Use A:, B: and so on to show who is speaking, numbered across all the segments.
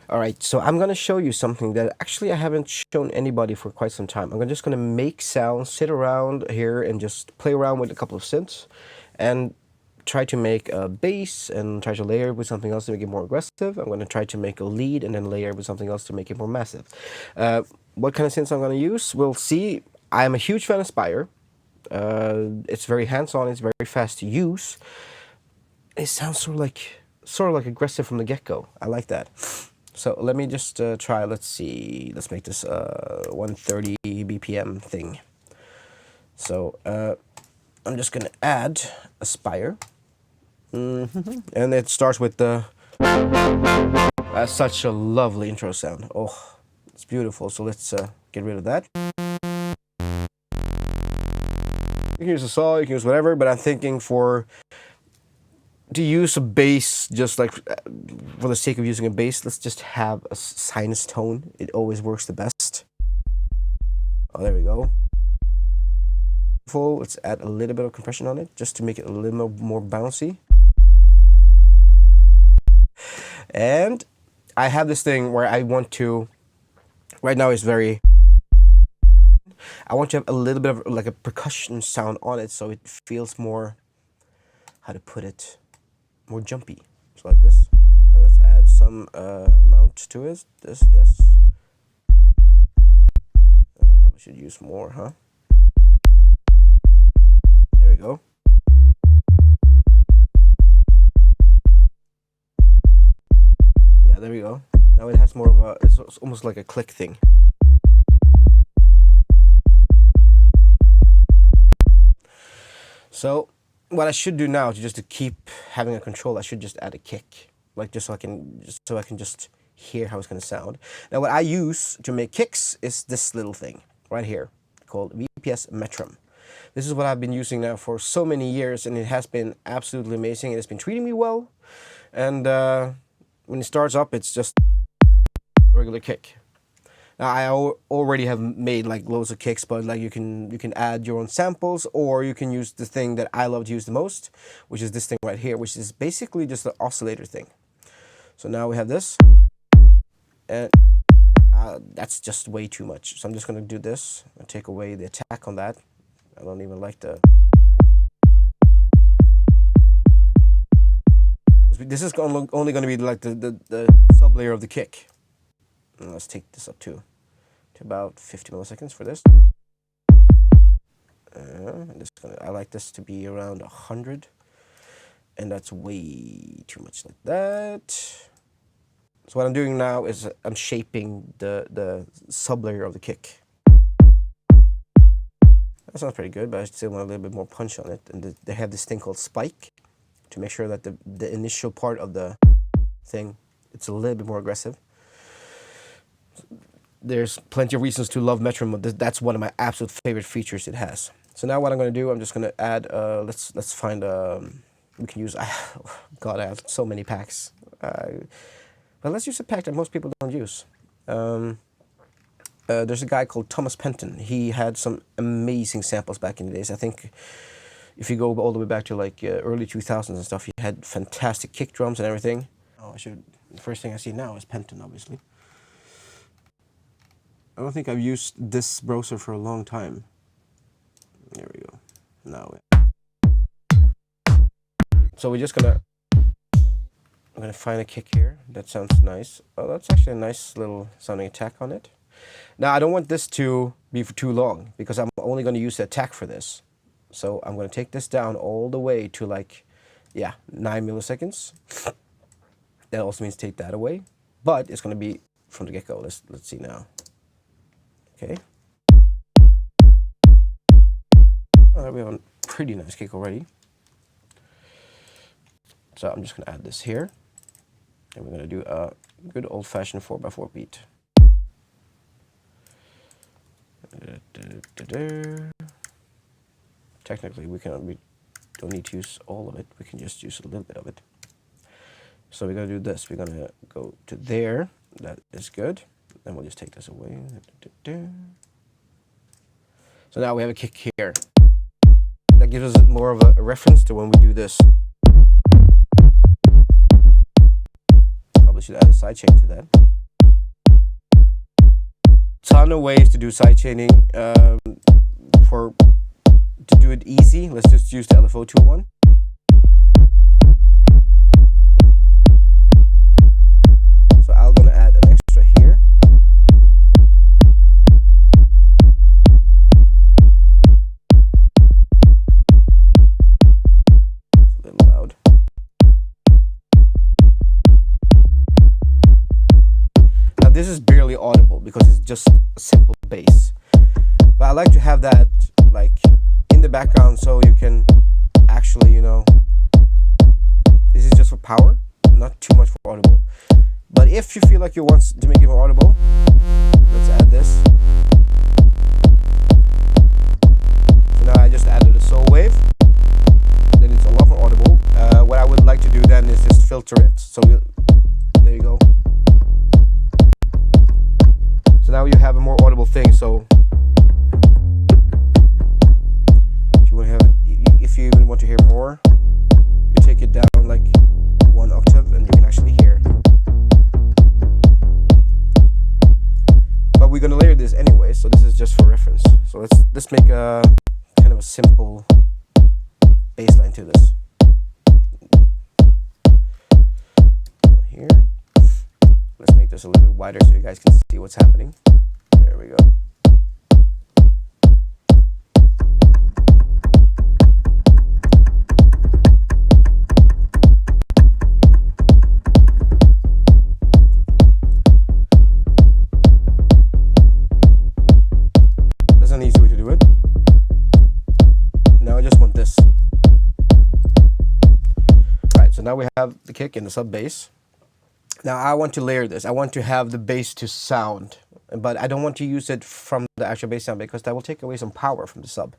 A: All right, so I'm gonna show you something that actually I haven't shown anybody for quite some time. I'm just gonna make sounds, sit around here and just play around with a couple of synths and try to make a bass and try to layer it with something else to make it more aggressive. I'm gonna try to make a lead and then layer it with something else to make it more massive. What kind of synths I'm gonna use, we'll see. I'm a huge fan of Spire. It's very hands-on, it's very fast to use. It sounds sort of like aggressive from the get-go. I like that. So let me just try, let's see, let's make this 130 BPM thing. So I'm just gonna add a Spire. And it starts with the, such a lovely intro sound. Oh, it's beautiful. So let's get rid of that. You can use a saw, you can use whatever, but I'm thinking to use a bass, just like for the sake of using a bass, let's just have a sinus tone. It always works the best. Oh, there we go. Let's add a little bit of compression on it, just to make it a little more bouncy. And I have this thing where I want to, right now it's very, I want to have a little bit of like a percussion sound on it, so it feels more, how to put it, more jumpy. So like this. Now let's add some amount to it. This, yes. Probably should use more, huh? There we go. Yeah, there we go. Now it has more of a, it's almost like a click thing. So what I should do now, just to keep having a control, I should just add a kick, like just so I can just hear how it's gonna sound. Now what I use to make kicks is this little thing right here called VPS Metrum. This is what I've been using now for so many years, and it has been absolutely amazing. It's been treating me well, and when it starts up, it's just a regular kick. Now I already have made like loads of kicks, but like you can add your own samples, or you can use the thing that I love to use the most, which is this thing right here, which is basically just an oscillator thing. So now we have this, and that's just way too much. So I'm just gonna do this and take away the attack on that. I don't even like the. This is only going to be like the sub layer of the kick. And let's take this up to about 50 milliseconds for this. I like this to be around 100, and that's way too much like that. So what I'm doing now is I'm shaping the sub layer of the kick. That sounds pretty good, but I still want a little bit more punch on it. And they have this thing called spike to make sure that the initial part of the thing, it's a little bit more aggressive. There's plenty of reasons to love Metrum, but that's one of my absolute favorite features it has. So now what I'm going to do, I'm just going to add, let's find, we can use, God, I have so many packs. But let's use a pack that most people don't use. There's a guy called Thomas Penton. He had some amazing samples back in the days. I think if you go all the way back to like early 2000s and stuff, he had fantastic kick drums and everything. Oh, the first thing I see now is Penton, obviously. I don't think I've used this browser for a long time. There we go. Now, so we're just gonna, I'm gonna find a kick here. That sounds nice. Oh, that's actually a nice little sounding attack on it. Now I don't want this to be for too long, because I'm only going to use the attack for this. So I'm going to take this down all the way to like, yeah, 9 milliseconds. That also means take that away, but it's going to be from the get-go. Let's see now. Okay. We have a pretty nice kick already. So I'm just going to add this here, and we're going to do a good old-fashioned 4x4 beat. Technically, we don't need to use all of it. We can just use a little bit of it. So we're gonna do this. We're gonna go to there. That is good. Then we'll just take this away. So now we have a kick here. That gives us more of a reference to when we do this. probably should add a sidechain to that. Ton of ways to do sidechaining. For to do it easy, let's just use the LFO tool one. So I'm gonna add an extra here. It's a little loud. Now this is barely audible because it's just a simple bass. But I like to have that like in the background so you can actually, you know, this is just for power, not too much for audible. But if you feel like you want to make it more audible, let's add this. So now I just added a soul wave. Then it's a lot more audible. What I would like to do then is just filter it. So there you go. So now you have a more audible thing. So if you even want to hear more, you take it down like 1 octave and you can actually hear. But we're gonna layer this anyway, so this is just for reference. So let's make a kind of a simple bass line to this. Here, let's make this a little bit wider so you guys can see what's happening. There we go. Now we have the kick and the sub bass. Now I want to layer this. I want to have the bass to sound, but I don't want to use it from the actual bass sound because that will take away some power from the sub.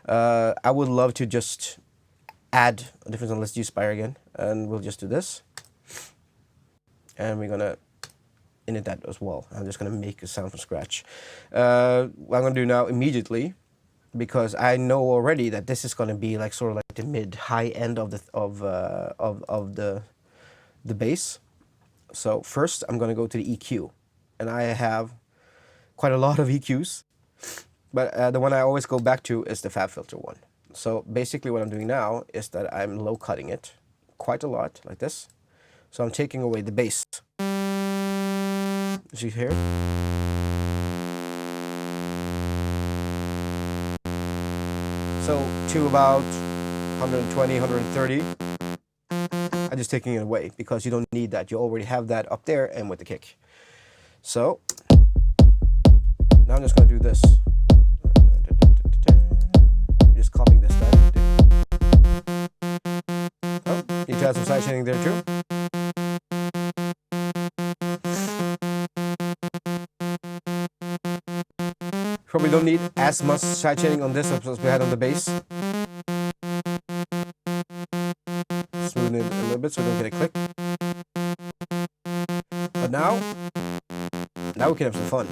A: I would love to just add a different sound. Let's use Spire again, and we'll just do this. And we're gonna init that as well. I'm just gonna make a sound from scratch. What I'm gonna do now immediately, because I know already that this is going to be like sort of like the mid-high end of the bass. So first I'm going to go to the EQ, and I have quite a lot of EQs, but the one I always go back to is the Fab Filter one. So basically what I'm doing now is that I'm low cutting it quite a lot like this. So I'm taking away the bass. As you hear. So to about 120, 130, I'm just taking it away because you don't need that. You already have that up there and with the kick. So now I'm just going to do this. Just copying this down. Oh, you need to add some side chaining there too. Probably don't need as much side chaining on this as we had on the bass. Smooth it a little bit so we don't get a click. But now we can have some fun.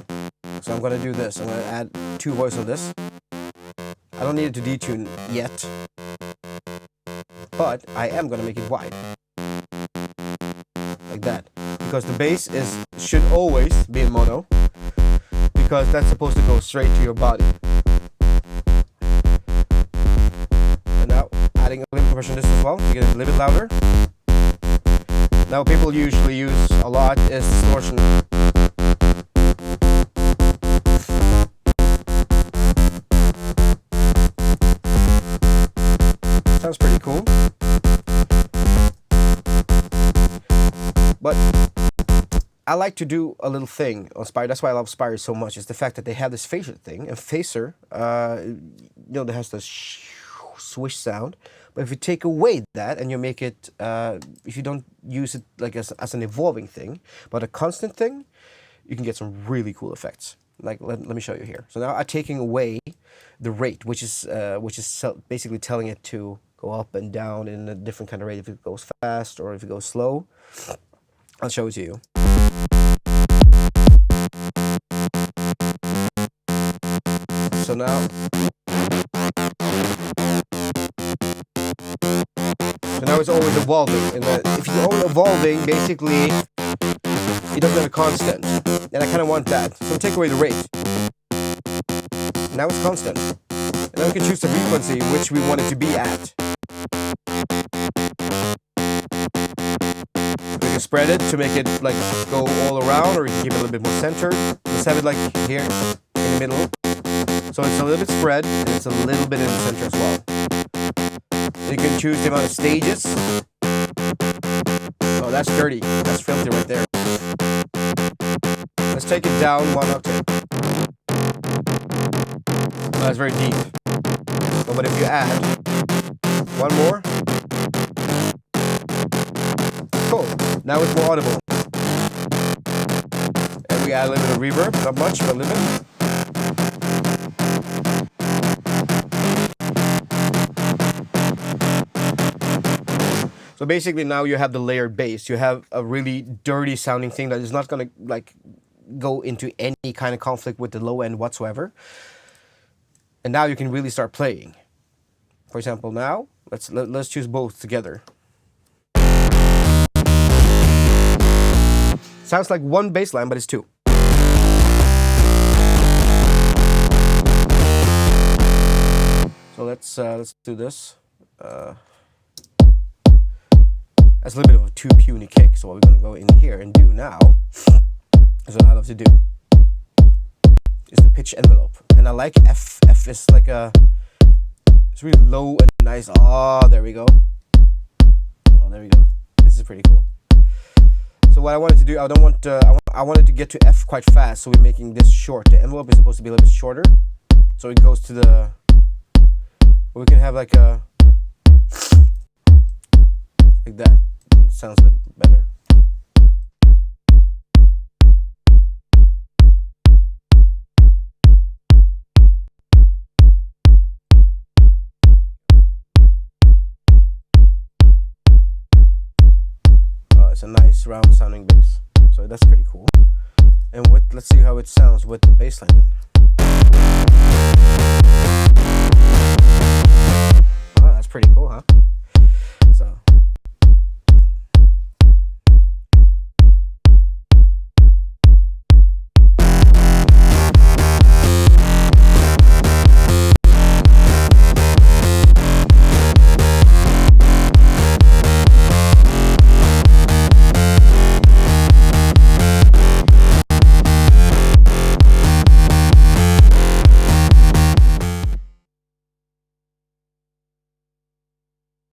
A: So I'm going to do this. I'm going to add 2 voices on this. I don't need it to detune yet, but I am going to make it wide. Like that. Because the bass should always be in mono. Because that's supposed to go straight to your body. And now adding a little compression this as well to get it a little bit louder. Now what people usually use a lot is distortion. Sounds pretty cool. But I like to do a little thing on Spire. That's why I love Spire so much. Is the fact that they have this phaser thing, and phaser, you know, that has the swish sound. But if you take away that and you make it, if you don't use it like as an evolving thing, but a constant thing, you can get some really cool effects. Like let me show you here. So now I'm taking away the rate, which is basically telling it to go up and down in a different kind of rate if it goes fast or if it goes slow. I'll show it to you. So now it's always evolving. And if you're always evolving, basically it doesn't have a constant, and I kind of want that. So take away the rate. Now it's constant. And then we can choose the frequency which we want it to be at. We can spread it to make it like go all around, or we can keep it a little bit more centered. Let's have it like here in the middle. So it's a little bit spread, and it's a little bit in the center as well. You can choose the amount of stages. Oh, that's dirty. That's filthy right there. Let's take it down 1 octave. Oh, that's very deep. Oh, but if you add 1 more. Cool. Now it's more audible. And we add a little bit of reverb. Not much, but a little bit. So basically now you have the layered bass. You have a really dirty sounding thing that is not going to like go into any kind of conflict with the low end whatsoever. And now you can really start playing. For example, now let's choose both together. Sounds like one bass line, but it's 2. So let's do this. That's a little bit of a too puny kick. So what we're going to go in here and do now is what I love to do is the pitch envelope. And I like F. F is like it's really low and nice. Oh, there we go. Oh, there we go. This is pretty cool. So what I wanted to do, I wanted to get to F quite fast. So we're making this short. The envelope is supposed to be a little bit shorter. So it goes to the, we can have like a, like that. It sounds a bit better. Oh, it's a nice round sounding bass. So that's pretty cool. And let's see how it sounds with the bass line then. Oh, that's pretty cool, huh?